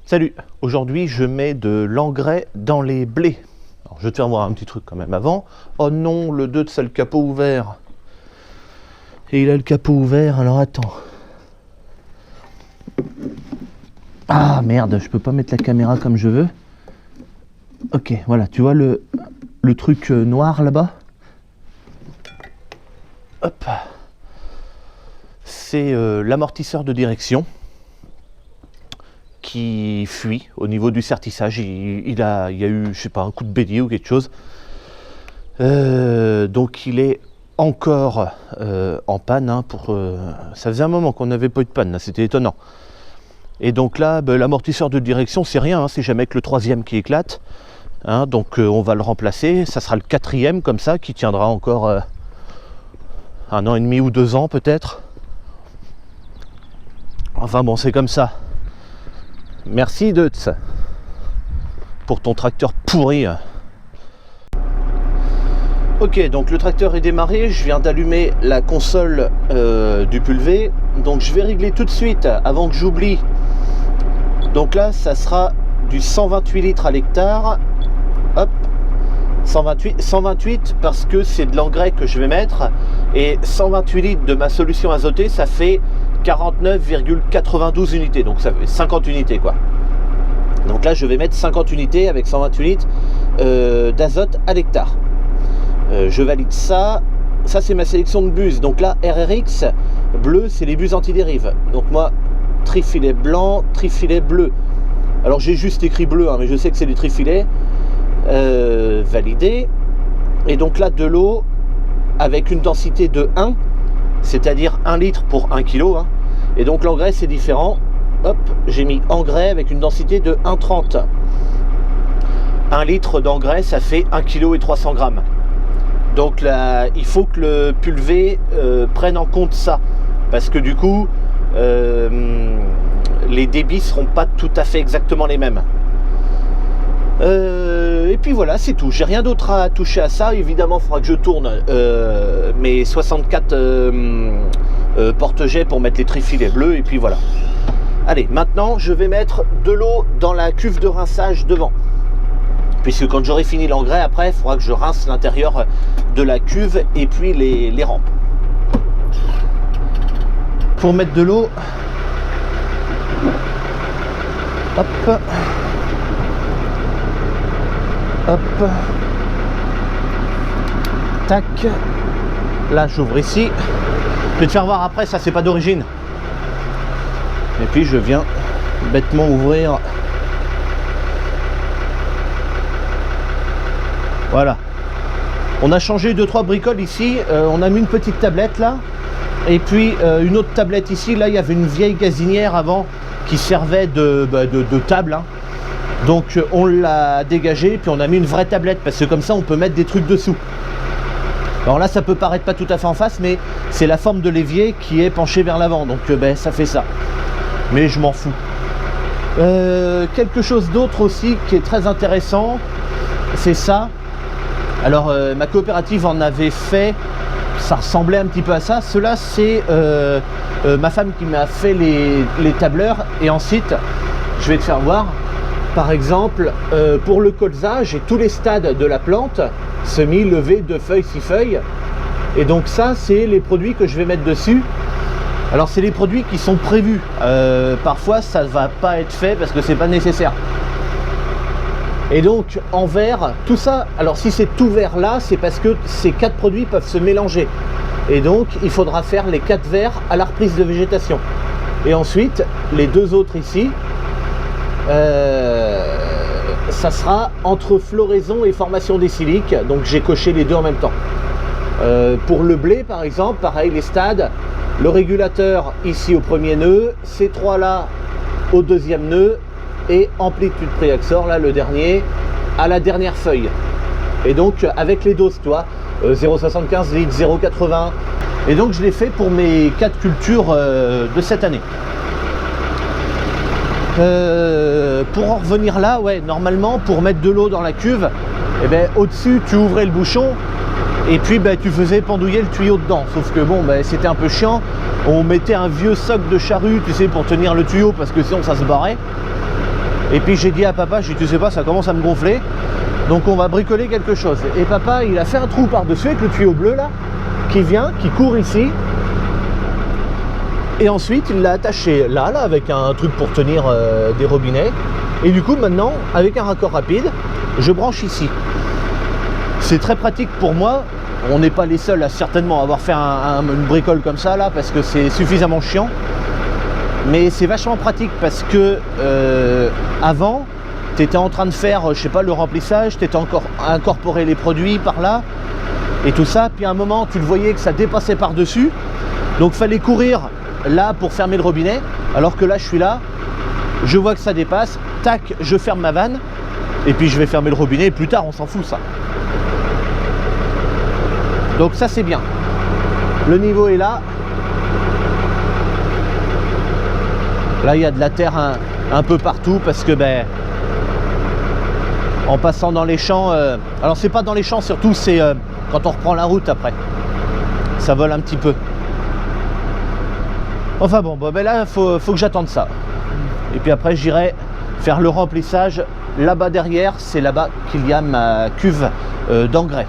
Salut, aujourd'hui je mets de l'engrais dans les blés. Alors, je vais te faire voir un petit truc quand même avant. Oh non, le 2 c'est le capot ouvert. Et il a le capot ouvert, alors attends. Ah merde, je peux pas mettre la caméra comme je veux. Ok, voilà, tu vois le truc noir là-bas? Hop. C'est l'amortisseur de direction qui fuit au niveau du sertissage. Il y a eu, je sais pas, un coup de bélier ou quelque chose. Donc il est encore en panne. Hein, ça faisait un moment qu'on n'avait pas eu de panne, c'était étonnant. Et donc là, l'amortisseur de direction, c'est rien, hein, c'est jamais que le 3e qui éclate. Hein, donc on va le remplacer. Ça sera le 4e comme ça, qui tiendra encore 1 an et demi ou 2 ans peut-être. Enfin bon, c'est comme ça. Merci Deutz pour ton tracteur pourri. Ok, donc le tracteur est démarré, je viens d'allumer la console du pulvé. Donc je vais régler tout de suite avant que j'oublie. Donc là, ça sera du 128 litres à l'hectare. Hop, 128 parce que c'est de l'engrais que je vais mettre. Et 128 litres de ma solution azotée, ça fait 49,92 unités, donc ça fait 50 unités quoi. Donc là je vais mettre 50 unités avec 128 litres d'azote à l'hectare. Je valide ça. Ça c'est ma sélection de buses. Donc là RRX bleu, c'est les buses anti-dérive. Donc moi trifilet blanc, trifilet bleu. Alors j'ai juste écrit bleu, hein, mais je sais que c'est du trifilet. Validé. Et donc là de l'eau avec une densité de 1, c'est-à-dire 1 litre pour 1 kg. Hein. Et donc l'engrais c'est différent. Hop, j'ai mis engrais avec une densité de 1,30. 1 litre d'engrais ça fait 1 kg et 300 grammes. Donc là, il faut que le pulvé prenne en compte ça. Parce que du coup, les débits seront pas tout à fait exactement les mêmes. Et puis voilà, c'est tout. J'ai rien d'autre à toucher à ça. Évidemment, il faudra que je tourne mes 64 porte-jets pour mettre les trifilets bleus. Et puis voilà. Allez, maintenant, je vais mettre de l'eau dans la cuve de rinçage devant. Puisque quand j'aurai fini l'engrais, après, il faudra que je rince l'intérieur de la cuve et puis les rampes. Pour mettre de l'eau, hop. Hop, tac, là j'ouvre ici, je vais te faire voir après, ça c'est pas d'origine. Et puis je viens bêtement ouvrir, voilà. On a changé 2-3 bricoles ici, on a mis une petite tablette là, et puis une autre tablette ici. Là il y avait une vieille gazinière avant qui servait de table, hein. Donc on l'a dégagé, puis on a mis une vraie tablette, parce que comme ça on peut mettre des trucs dessous. Alors là ça peut paraître pas tout à fait en face, mais c'est la forme de l'évier qui est penchée vers l'avant, donc ça fait ça. Mais je m'en fous. Quelque chose d'autre aussi qui est très intéressant, c'est ça. Alors ma coopérative en avait fait, ça ressemblait un petit peu à ça. Cela c'est ma femme qui m'a fait les tableurs, et ensuite je vais te faire voir. Par exemple, pour le colza, j'ai tous les stades de la plante, semis, levé, 2 feuilles, 6 feuilles. Et donc ça, c'est les produits que je vais mettre dessus. Alors c'est les produits qui sont prévus. Parfois, ça ne va pas être fait parce que c'est pas nécessaire. Et donc, en vert, tout ça, alors si c'est tout vert là, c'est parce que ces 4 produits peuvent se mélanger. Et donc, il faudra faire les 4 verts à la reprise de végétation. Et ensuite, les 2 autres ici, ça sera entre floraison et formation des siliques, donc j'ai coché les 2 en même temps. Pour le blé par exemple, pareil, les stades, le régulateur ici au premier nœud, ces 3 là au 2e nœud, et amplitude préaxor là le dernier à la dernière feuille. Et donc avec les doses, toi, 0,75 litres, 0,80, et donc je l'ai fait pour mes 4 cultures de cette année. Pour en revenir là, ouais, normalement pour mettre de l'eau dans la cuve, eh ben, au-dessus tu ouvrais le bouchon et puis tu faisais pendouiller le tuyau dedans. Sauf que bon, c'était un peu chiant. On mettait un vieux soc de charrue, tu sais, pour tenir le tuyau parce que sinon ça se barrait. Et puis j'ai dit à papa, j'ai dit, tu sais pas, ça commence à me gonfler, donc on va bricoler quelque chose. Et papa, il a fait un trou par-dessus avec le tuyau bleu là, qui vient, qui court ici. Et ensuite, il l'a attaché là, avec un truc pour tenir des robinets. Et du coup, maintenant, avec un raccord rapide, je branche ici. C'est très pratique pour moi. On n'est pas les seuls à certainement avoir fait une bricole comme ça là, parce que c'est suffisamment chiant. Mais c'est vachement pratique parce que avant, tu étais en train de faire, je sais pas, le remplissage, tu étais encore incorporé les produits par là et tout ça. Puis à un moment, tu le voyais que ça dépassait par-dessus. Donc il fallait courir là pour fermer le robinet. Alors que là, je suis là, je vois que ça dépasse, tac, je ferme ma vanne. Et puis je vais fermer le robinet et plus tard, on s'en fout ça. Donc ça, c'est bien. Le niveau est là. Là, il y a de la terre un peu partout parce que en passant dans les champs, alors c'est pas dans les champs surtout, c'est quand on reprend la route après. Ça vole un petit peu. Enfin bon, là, faut que j'attende ça. Et puis après, j'irai faire le remplissage. Là-bas derrière, c'est là-bas qu'il y a ma cuve d'engrais.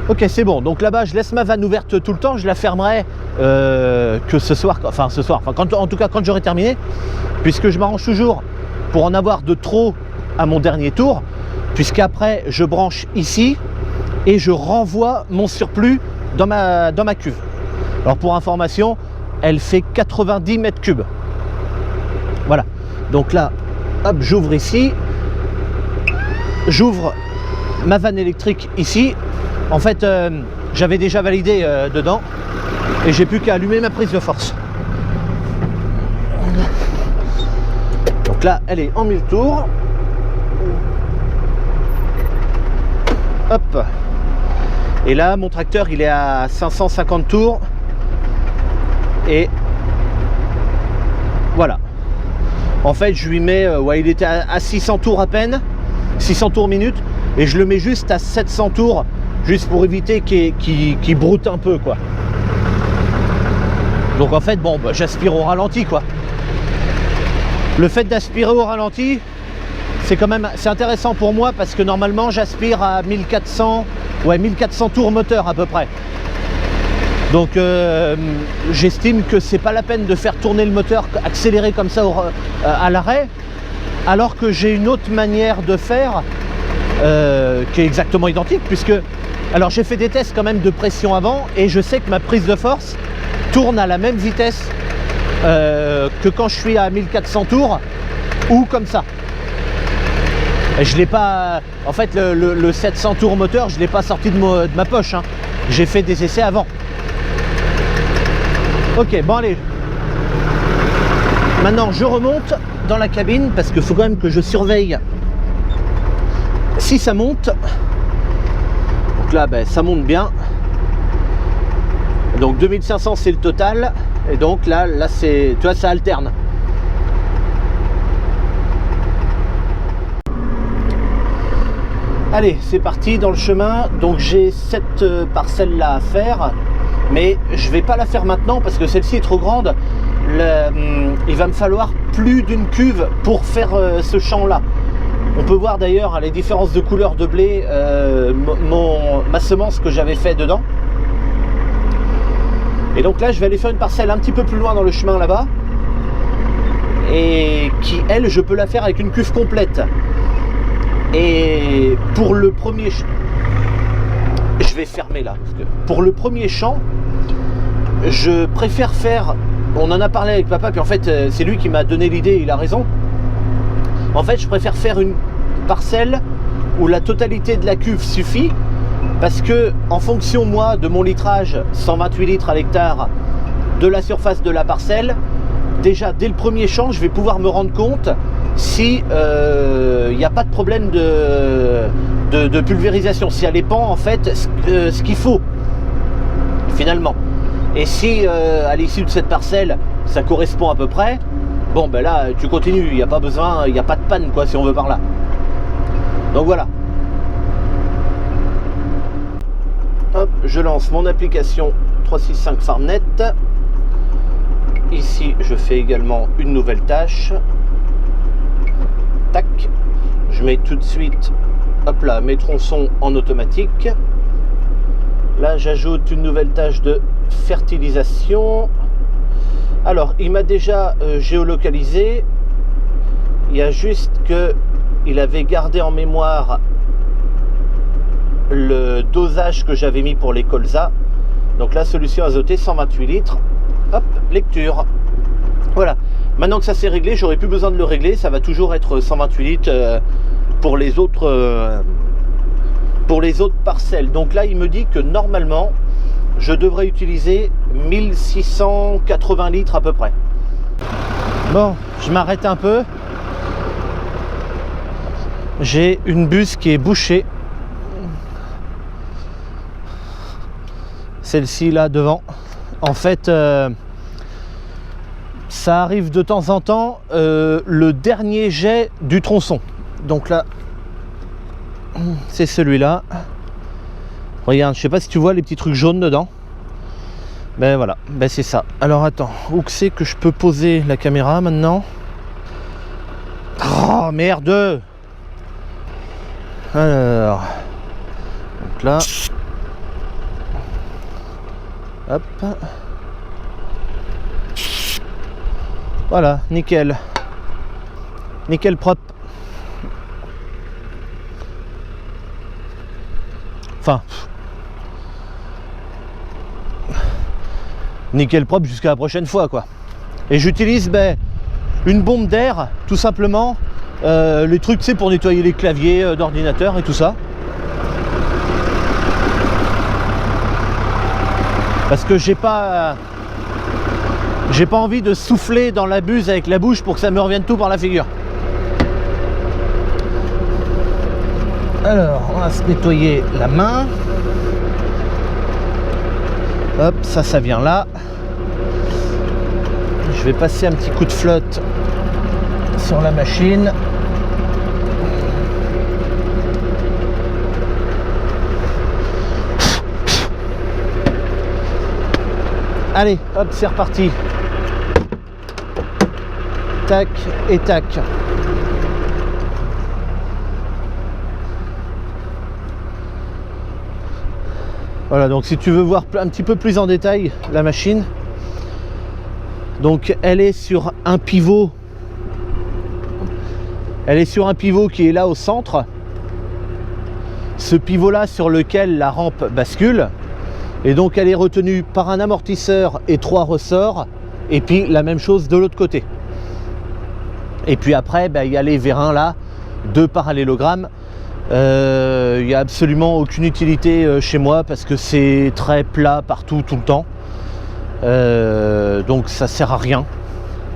Ok, c'est bon. Donc là-bas, je laisse ma vanne ouverte tout le temps. Je la fermerai que ce soir, en tout cas quand j'aurai terminé, puisque je m'arrange toujours pour en avoir de trop à mon dernier tour, puisqu'après je branche ici et je renvoie mon surplus dans ma cuve. Alors pour information, elle fait 90 mètres cubes. Voilà. Donc là, hop, j'ouvre ici, j'ouvre ma vanne électrique ici. En fait, j'avais déjà validé dedans et j'ai plus qu'à allumer ma prise de force. Donc là, elle est en 1000 tours. Hop. Et là, mon tracteur, il est à 550 tours. Et voilà. En fait, je lui mets, il était à 600 tours à peine, 600 tours minute, et je le mets juste à 700 tours, juste pour éviter qu'il broute un peu, quoi. Donc en fait, bon, j'aspire au ralenti, quoi. Le fait d'aspirer au ralenti, c'est intéressant pour moi parce que normalement, j'aspire à 1400 tours moteur à peu près. Donc j'estime que c'est pas la peine de faire tourner le moteur accéléré comme ça à l'arrêt, alors que j'ai une autre manière de faire qui est exactement identique, puisque alors j'ai fait des tests quand même de pression avant et je sais que ma prise de force tourne à la même vitesse que quand je suis à 1400 tours ou comme ça. Et je l'ai pas, en fait le 700 tours moteur, je l'ai pas sorti de ma poche, hein. J'ai fait des essais avant. Ok, bon allez, maintenant je remonte dans la cabine parce qu'il faut quand même que je surveille si ça monte. Donc là, ça monte bien. Donc 2500 c'est le total, et donc là c'est, tu vois, ça alterne. Allez, c'est parti dans le chemin. Donc j'ai cette parcelle là à faire, mais je vais pas la faire maintenant parce que celle-ci est trop grande. Il va me falloir plus d'une cuve pour faire ce champ là. On peut voir d'ailleurs les différences de couleur de blé, ma semence que j'avais fait dedans. Et donc là je vais aller faire une parcelle un petit peu plus loin dans le chemin là-bas, et qui, elle, je peux la faire avec une cuve complète. Et pour le premier, je vais fermer là, parce que pour le premier champ, je préfère faire, on en a parlé avec papa, puis en fait c'est lui qui m'a donné l'idée, il a raison. En fait, je préfère faire une parcelle où la totalité de la cuve suffit, parce que en fonction, moi, de mon litrage, 128 litres à l'hectare, de la surface de la parcelle, déjà dès le premier champ, je vais pouvoir me rendre compte si il n'y a pas de problème de pulvérisation, si elle épand en fait ce qu'il faut finalement. Et si à l'issue de cette parcelle ça correspond à peu près, bon là tu continues, il n'y a pas besoin, il n'y a pas de panne quoi, si on veut par là. Donc voilà. Hop, je lance mon application 365 FarmNet. Ici je fais également une nouvelle tâche. mets tout de suite, hop là, mes tronçons en automatique. Là, j'ajoute une nouvelle tâche de fertilisation. Alors, il m'a déjà géolocalisé. Il y a juste que il avait gardé en mémoire le dosage que j'avais mis pour les colzas. Donc la solution azotée 128 litres. Hop, lecture. Voilà. Maintenant que ça s'est réglé, j'aurais plus besoin de le régler. Ça va toujours être 128 litres pour les autres parcelles. Donc là, il me dit que normalement, je devrais utiliser 1680 litres à peu près. Bon, je m'arrête un peu. J'ai une buse qui est bouchée. Celle-ci là devant. En fait, ça arrive de temps en temps le dernier jet du tronçon. Donc là, c'est celui-là. Regarde, je sais pas si tu vois les petits trucs jaunes dedans. Ben voilà, ben c'est ça. Alors attends, où que c'est que je peux poser la caméra maintenant? Oh merde! Alors, donc là, hop, voilà, nickel, nickel propre. Enfin, nickel propre jusqu'à la prochaine fois quoi. Et j'utilise une bombe d'air tout simplement. Les trucs c'est pour nettoyer les claviers d'ordinateur et tout ça, parce que j'ai pas envie de souffler dans la buse avec la bouche pour que ça me revienne tout par la figure. Alors on va se nettoyer la main. Hop, ça vient là. Je vais passer un petit coup de flotte sur la machine. Allez, hop, c'est reparti. Tac et tac. Voilà, donc si tu veux voir un petit peu plus en détail la machine, donc elle est sur un pivot. Elle est sur un pivot qui est là au centre. Ce pivot là sur lequel la rampe bascule. Et donc elle est retenue par un amortisseur et 3 ressorts. Et puis la même chose de l'autre côté. Et puis après, il y a les vérins là, 2 parallélogrammes. Il n'y a absolument aucune utilité chez moi parce que c'est très plat partout, tout le temps. Donc ça sert à rien.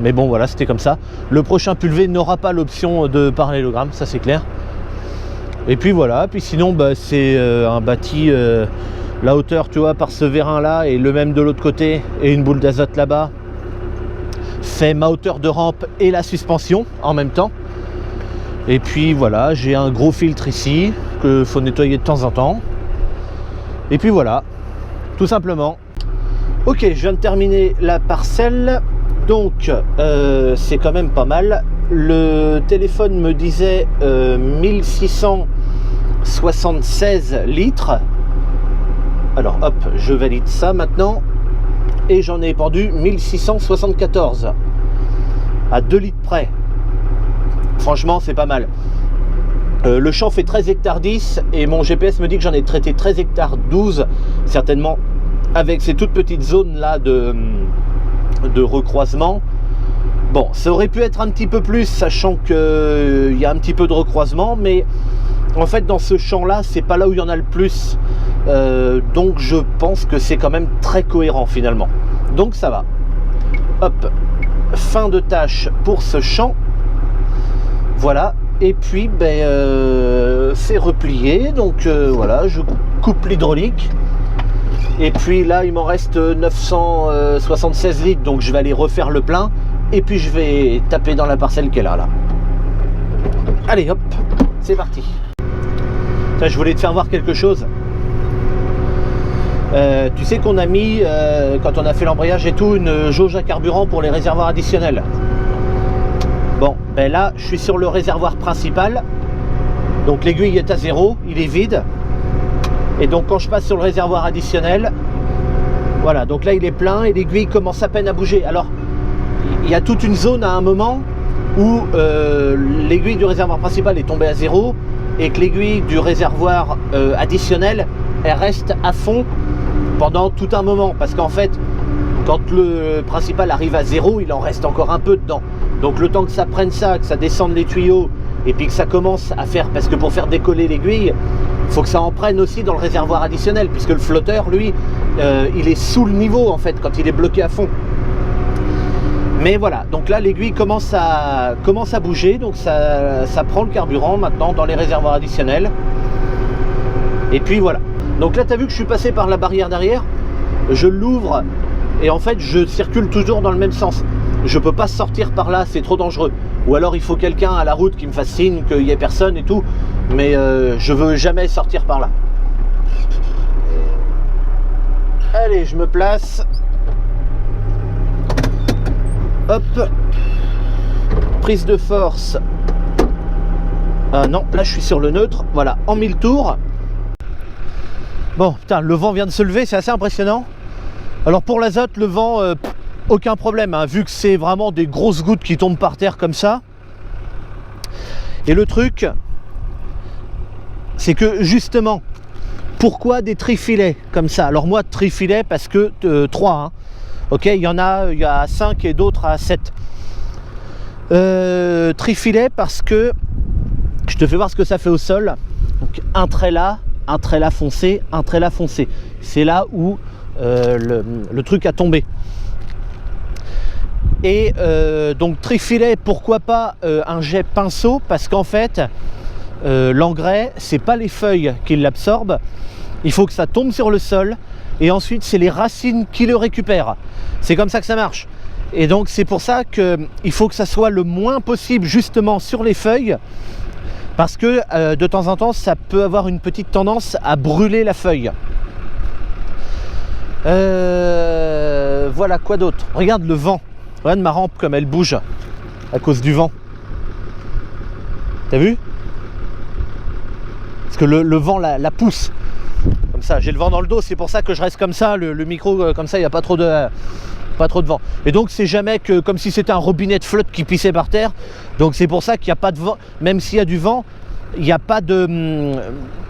Mais bon voilà, c'était comme ça. Le prochain pulvé n'aura pas l'option de parallélogramme, ça c'est clair. Et puis voilà, puis sinon c'est un bâti, la hauteur tu vois par ce vérin là et le même de l'autre côté et une boule d'azote là-bas fait ma hauteur de rampe et la suspension en même temps. Et puis voilà, j'ai un gros filtre ici que faut nettoyer de temps en temps. Et puis voilà, tout simplement. Ok, je viens de terminer la parcelle. Donc c'est quand même pas mal. Le téléphone me disait 1676 litres. Alors hop, je valide ça maintenant. Et j'en ai pendu 1674 à 2 litres près. Franchement c'est pas mal. Le champ fait 13 hectares 10 et mon GPS me dit que j'en ai traité 13 hectares 12 certainement, avec ces toutes petites zones là de recroisement. Bon, ça aurait pu être un petit peu plus, sachant qu'il y a un petit peu de recroisement, mais en fait dans ce champ là c'est pas là où il y en a le plus, donc je pense que c'est quand même très cohérent finalement, donc ça va. Hop, fin de tâche pour ce champ, voilà. Et puis c'est replié, donc voilà, je coupe l'hydraulique. Et puis là il m'en reste 976 litres, donc je vais aller refaire le plein. Et puis je vais taper dans la parcelle qui est là. Allez hop, c'est parti. Tiens, je voulais te faire voir quelque chose. Tu sais qu'on a mis, quand on a fait l'embrayage et tout, une jauge à carburant pour les réservoirs additionnels. Bon, là je suis sur le réservoir principal. Donc l'aiguille est à 0, il est vide. Et donc quand je passe sur le réservoir additionnel, voilà, donc là il est plein et l'aiguille commence à peine à bouger. Alors il y a toute une zone à un moment où l'aiguille du réservoir principal est tombée à 0 et que l'aiguille du réservoir additionnel, elle reste à fond pendant tout un moment. Parce qu'en fait, quand le principal arrive à 0, il en reste encore un peu dedans. Donc le temps que ça prenne ça, que ça descende les tuyaux et puis que ça commence à faire, parce que pour faire décoller l'aiguille, il faut que ça en prenne aussi dans le réservoir additionnel, puisque le flotteur, lui, il est sous le niveau en fait quand il est bloqué à fond. Mais voilà, donc là l'aiguille commence à bouger, donc ça prend le carburant maintenant dans les réservoirs additionnels. Et puis voilà. Donc là tu as vu que je suis passé par la barrière derrière, je l'ouvre et en fait je circule toujours dans le même sens. Je peux pas sortir par là, c'est trop dangereux. Ou alors il faut quelqu'un à la route qui me fasse signe qu'il n'y ait personne et tout. Mais je veux jamais sortir par là. Allez, je me place. Hop. Prise de force. Non, là je suis sur le neutre. Voilà, en 1000 tours. Bon, putain, le vent vient de se lever, c'est assez impressionnant. Alors pour l'azote, le vent, aucun problème, hein, vu que c'est vraiment des grosses gouttes qui tombent par terre comme ça. Et le truc, c'est que justement, pourquoi des trifilets comme ça? Alors moi, trifilets parce que 3, hein. Ok, il y a 5 et d'autres à 7. Trifilets parce que, je te fais voir ce que ça fait au sol. Donc un trait là foncé, un trait là foncé. C'est là où le truc a tombé. Et donc trifilet, pourquoi pas un jet pinceau, parce qu'en fait l'engrais, c'est pas les feuilles qui l'absorbent, il faut que ça tombe sur le sol et ensuite c'est les racines qui le récupèrent. C'est comme ça que ça marche. Et donc c'est pour ça qu'il faut que ça soit le moins possible justement sur les feuilles, parce que de temps en temps ça peut avoir une petite tendance à brûler la feuille. Voilà, quoi d'autre? Regarde le vent. Regarde ma rampe comme elle bouge à cause du vent. T'as vu? Parce que le vent la pousse. Comme ça, j'ai le vent dans le dos, c'est pour ça que je reste comme ça, le micro comme ça, il n'y a pas trop de vent. Et donc c'est jamais que comme si c'était un robinet de flotte qui pissait par terre. Donc c'est pour ça qu'il n'y a pas de vent. Même s'il y a du vent, il n'y a pas de...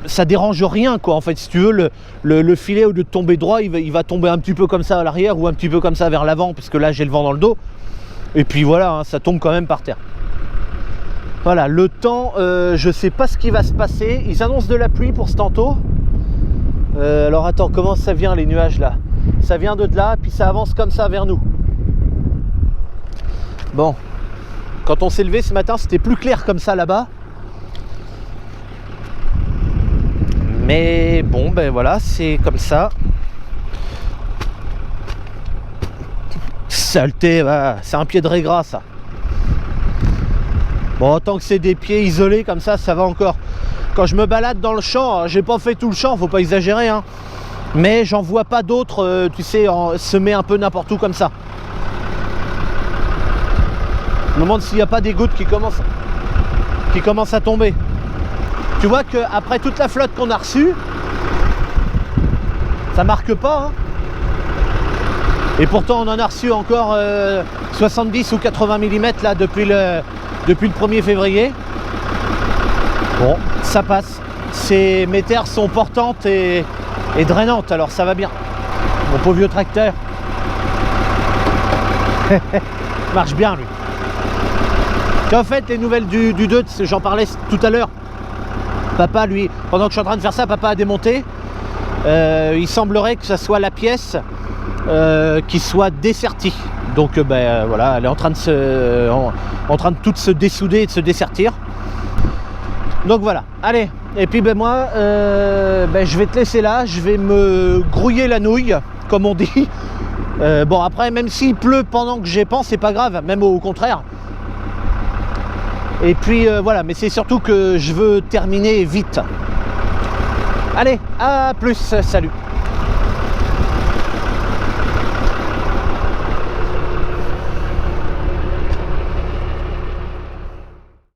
ça dérange rien quoi. En fait, si tu veux, le filet, au lieu de tomber droit, il va tomber un petit peu comme ça à l'arrière ou un petit peu comme ça vers l'avant, puisque là j'ai le vent dans le dos. Et puis voilà, hein, ça tombe quand même par terre. Voilà, le temps, je sais pas ce qui va se passer. Ils annoncent de la pluie pour ce tantôt. Alors attends, comment ça vient les nuages là? Ça vient de là, puis ça avance comme ça vers nous. Bon, quand on s'est levé ce matin, c'était plus clair comme ça là-bas. Mais bon, ben voilà, c'est comme ça. Saleté, bah, c'est un pied de régras ça. Bon, tant que c'est des pieds isolés comme ça, ça va encore. Quand je me balade dans le champ, j'ai pas fait tout le champ, faut pas exagérer, hein. Mais j'en vois pas d'autres, tu sais, semés un peu n'importe où comme ça. Je me demande s'il n'y a pas des gouttes qui commencent à tomber. Tu vois qu'après toute la flotte qu'on a reçue, ça marque pas, hein. Et pourtant on en a reçu encore 70 ou 80 mm là depuis le 1er février. Bon, ça passe. Mes terres sont portantes et drainantes, alors ça va bien. Mon pauvre vieux tracteur. Marche bien lui. En fait, les nouvelles du 2, j'en parlais tout à l'heure. Papa, lui, pendant que je suis en train de faire ça, papa a démonté. Il semblerait que ça soit la pièce qui soit dessertie. Donc voilà, elle est en train de toute se dessouder et de se dessertir. Donc voilà, allez. Et puis moi, je vais te laisser là. Je vais me grouiller la nouille, comme on dit. Bon, après, même s'il pleut pendant que j'y pense, c'est pas grave, même au contraire. Et puis voilà, mais c'est surtout que je veux terminer vite. Allez, à plus, salut.